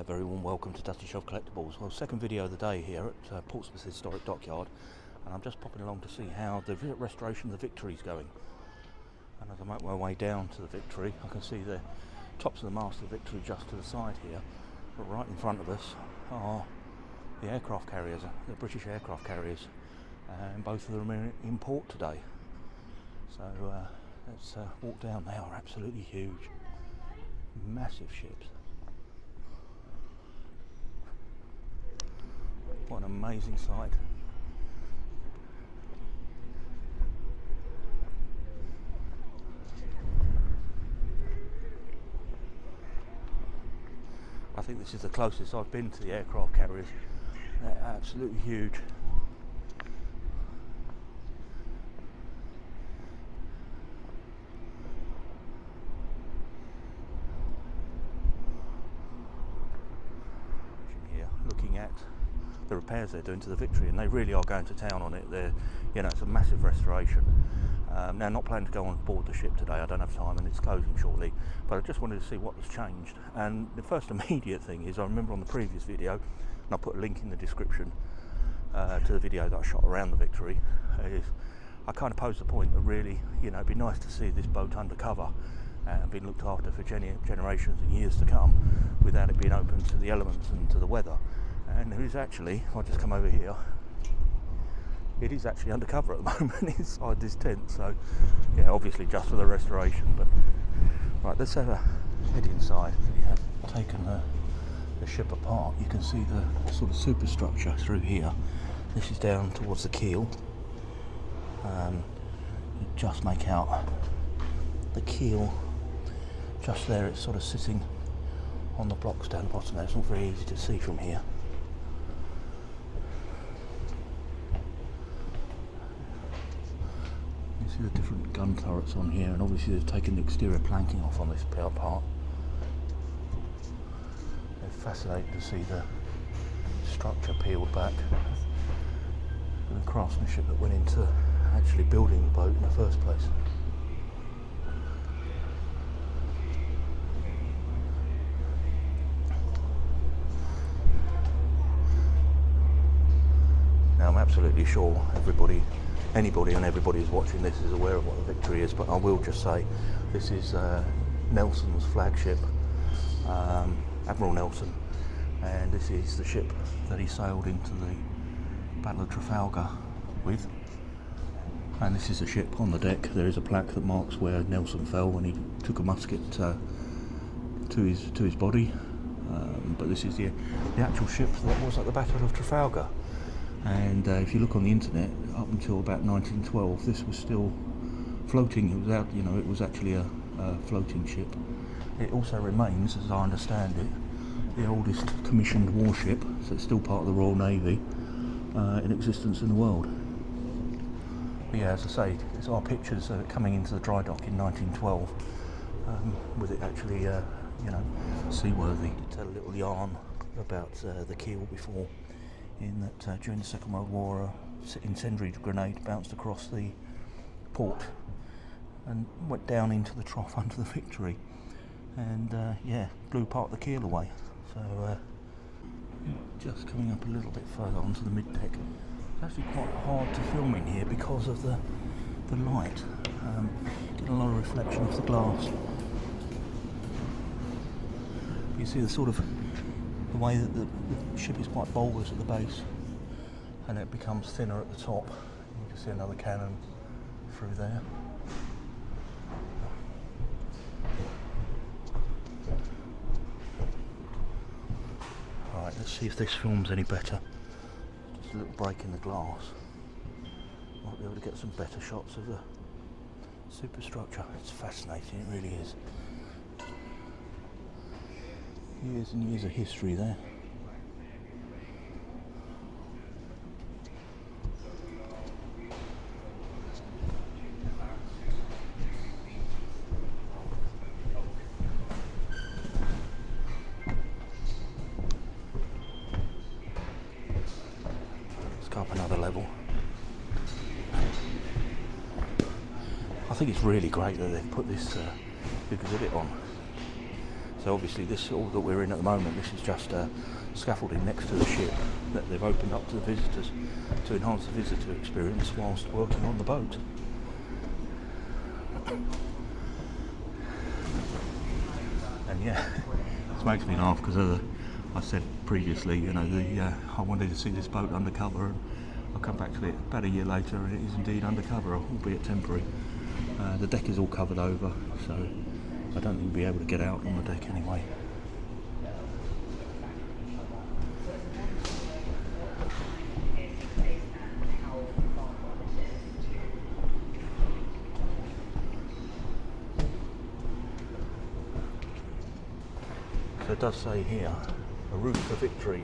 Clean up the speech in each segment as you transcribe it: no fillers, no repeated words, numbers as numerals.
Very warm welcome to Dusty Shelf Collectibles. Well, second video of the day here at Portsmouth Historic Dockyard, and I'm just popping along to see how the restoration of the Victory is going. And as I make my way down to the Victory, I can see the tops of the mast of the Victory just to the side here, but right in front of us are the aircraft carriers, the British aircraft carriers, and both of them are in port today. So let's walk down. They are absolutely huge, massive ships. What an amazing sight. I think this is the closest I've been to the aircraft carriers. They're absolutely huge. Here, looking at the repairs they're doing to the Victory, and they really are going to town on it. It's a massive restoration. Now, not planning to go on board the ship today. I don't have time, and it's closing shortly. But I just wanted to see what was changed. And the first immediate thing is, I remember on the previous video, and I'll put a link in the description to the video that I shot around the Victory. Is I kind of posed the point that really, it'd be nice to see this boat undercover and being looked after for generations and years to come, without it being open to the elements and to the weather. And it is actually, if I just come over here, it is actually undercover at the moment inside this tent. So, yeah, obviously just for the restoration. But right, let's have a head inside. We have taken the ship apart. You can see the sort of superstructure through here. This is down towards the keel. You just make out the keel just there. It's sort of sitting on the blocks down the bottom there. It's not very easy to see from here. See the different gun turrets on here, and obviously they've taken the exterior planking off on this part. It's fascinating to see the structure peeled back, and the craftsmanship that went into actually building the boat in the first place. Now, I'm absolutely sure anybody and everybody who's watching this is aware of what the Victory is, but I will just say this is Nelson's flagship, Admiral Nelson, and this is the ship that he sailed into the Battle of Trafalgar with. And this is the ship on the deck. There is a plaque that marks where Nelson fell when he took a musket to his body, but this is the actual ship that was at the Battle of Trafalgar. And if you look on the internet, up until about 1912, this was still floating. It was out, it was actually a floating ship. It also remains, as I understand it, the oldest commissioned warship, so it's still part of the Royal Navy, in existence in the world. But yeah, as I say, it's our pictures of it coming into the dry dock in 1912, with it actually, seaworthy. To tell a little yarn about the keel before. In that during the Second World War, an incendiary grenade bounced across the port and went down into the trough under the Victory, and blew part of the keel away. So just coming up a little bit further onto the mid deck. It's actually quite hard to film in here because of the light. Getting a lot of reflection off the glass. You see the sort of the way that the ship is quite bulbous at the base, and it becomes thinner at the top. You can see another cannon through there. Alright, let's see if this films any better. Just a little break in the glass. Might be able to get some better shots of the superstructure. It's fascinating, it really is. Years and years of history there. Let's go up another level. I think it's really great that they've put this exhibit on. So obviously this all that we're in at the moment, this is just scaffolding next to the ship that they've opened up to the visitors to enhance the visitor experience whilst working on the boat. And yeah, this makes me laugh because I said previously, you know, I wanted to see this boat undercover, and I'll come back to it about a year later and it is indeed undercover, albeit temporary. The deck is all covered over, so I don't think we'll be able to get out on the deck anyway. So it does say here, a roof for Victory.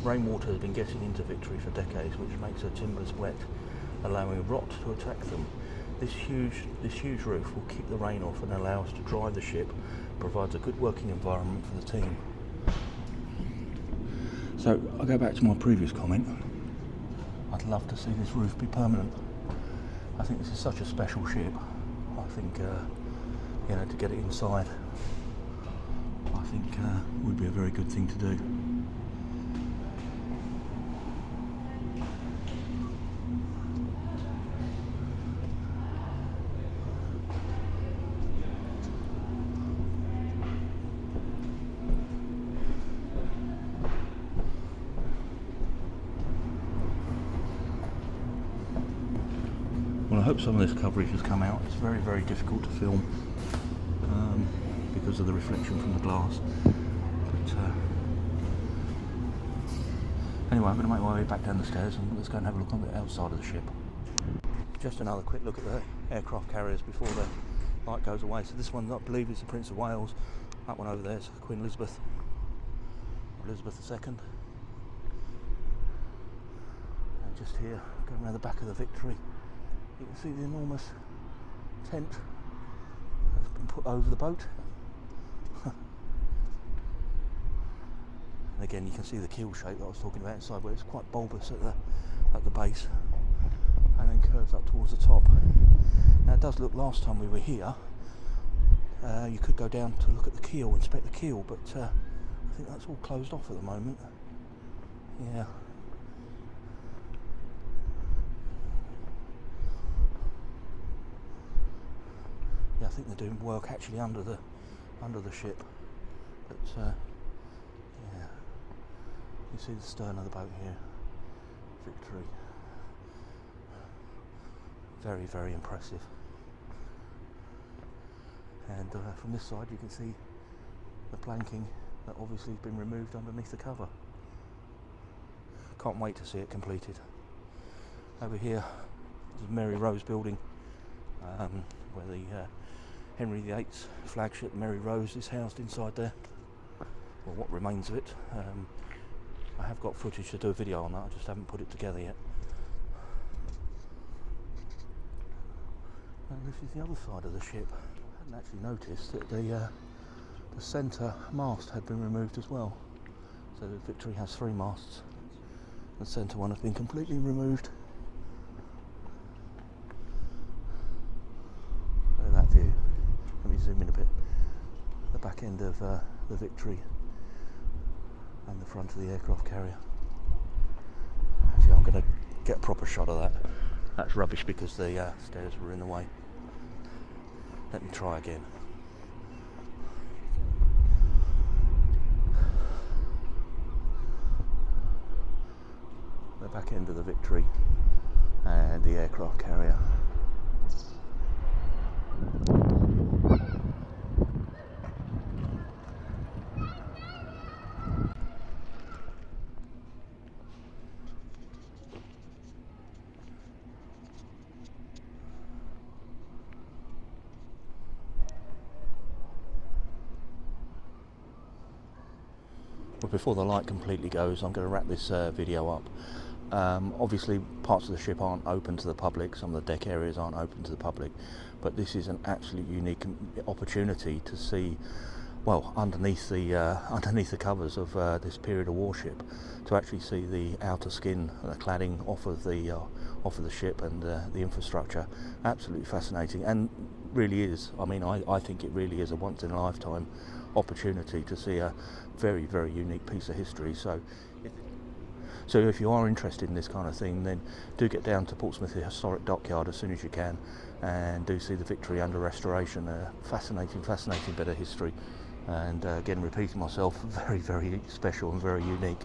Rainwater has been getting into Victory for decades, which makes her timbers wet, allowing rot to attack them. This huge roof will keep the rain off and allow us to dry the ship, provides a good working environment for the team. So I go back to my previous comment. I'd love to see this roof be permanent. I think this is such a special ship. I think you know, to get it inside, I think would be a very good thing to do. Well, I hope some of this coverage has come out. It's very, very difficult to film because of the reflection from the glass. But anyway, I'm going to make my way back down the stairs and let's go and have a look on the outside of the ship. Just another quick look at the aircraft carriers before the light goes away. So this one, I believe, is the Prince of Wales. That one over there is Queen Elizabeth II. And just here, going around the back of the Victory, you can see the enormous tent that's been put over the boat. And again, you can see the keel shape that I was talking about inside, where it's quite bulbous at the base and then curves up towards the top. Now it does look, last time we were here, you could go down to look at the keel, inspect the keel, but I think that's all closed off at the moment. Yeah. Yeah, I think they're doing work actually under the ship, but yeah, you see the stern of the boat here, Victory. Very, very impressive. And from this side you can see the planking that obviously has been removed underneath the cover. Can't wait to see it completed. Over here is the Mary Rose building, where the Henry VIII's flagship Mary Rose is housed inside there, or what remains of it. I have got footage to do a video on that, I just haven't put it together yet. And this is the other side of the ship. I hadn't actually noticed that the centre mast had been removed as well. So the Victory has 3 masts. The centre one has been completely removed. Look at that view. Let me zoom in a bit. The back end of the Victory and the front of the aircraft carrier. Actually, I'm going to get a proper shot of that. That's rubbish because the stairs were in the way. Let me try again. The back end of the Victory and the aircraft carrier. But before the light completely goes, I'm going to wrap this video up. Obviously parts of the ship aren't open to the public, some of the deck areas aren't open to the public, but this is an absolute unique opportunity to see well, underneath the covers of this period of warship, to actually see the outer skin, the cladding off of the ship and the infrastructure. Absolutely fascinating, and really is. I mean, I think it really is a once in a lifetime opportunity to see a very, very unique piece of history. So if you are interested in this kind of thing, then do get down to Portsmouth Historic Dockyard as soon as you can, and do see the Victory under restoration. A fascinating bit of history, and again, repeating myself, very, very special and very unique.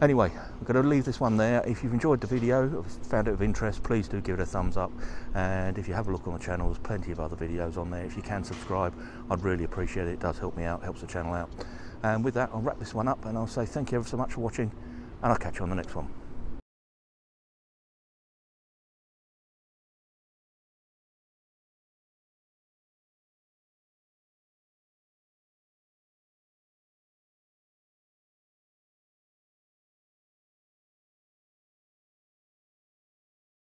Anyway, I'm going to leave this one there. If you've enjoyed the video, found it of interest, please do give it a thumbs up, and if you have a look on the channel, there's plenty of other videos on there. If you can subscribe, I'd really appreciate it. It does help me out, helps the channel out. And with that, I'll wrap this one up, and I'll say thank you ever so much for watching, and I'll catch you on the next one.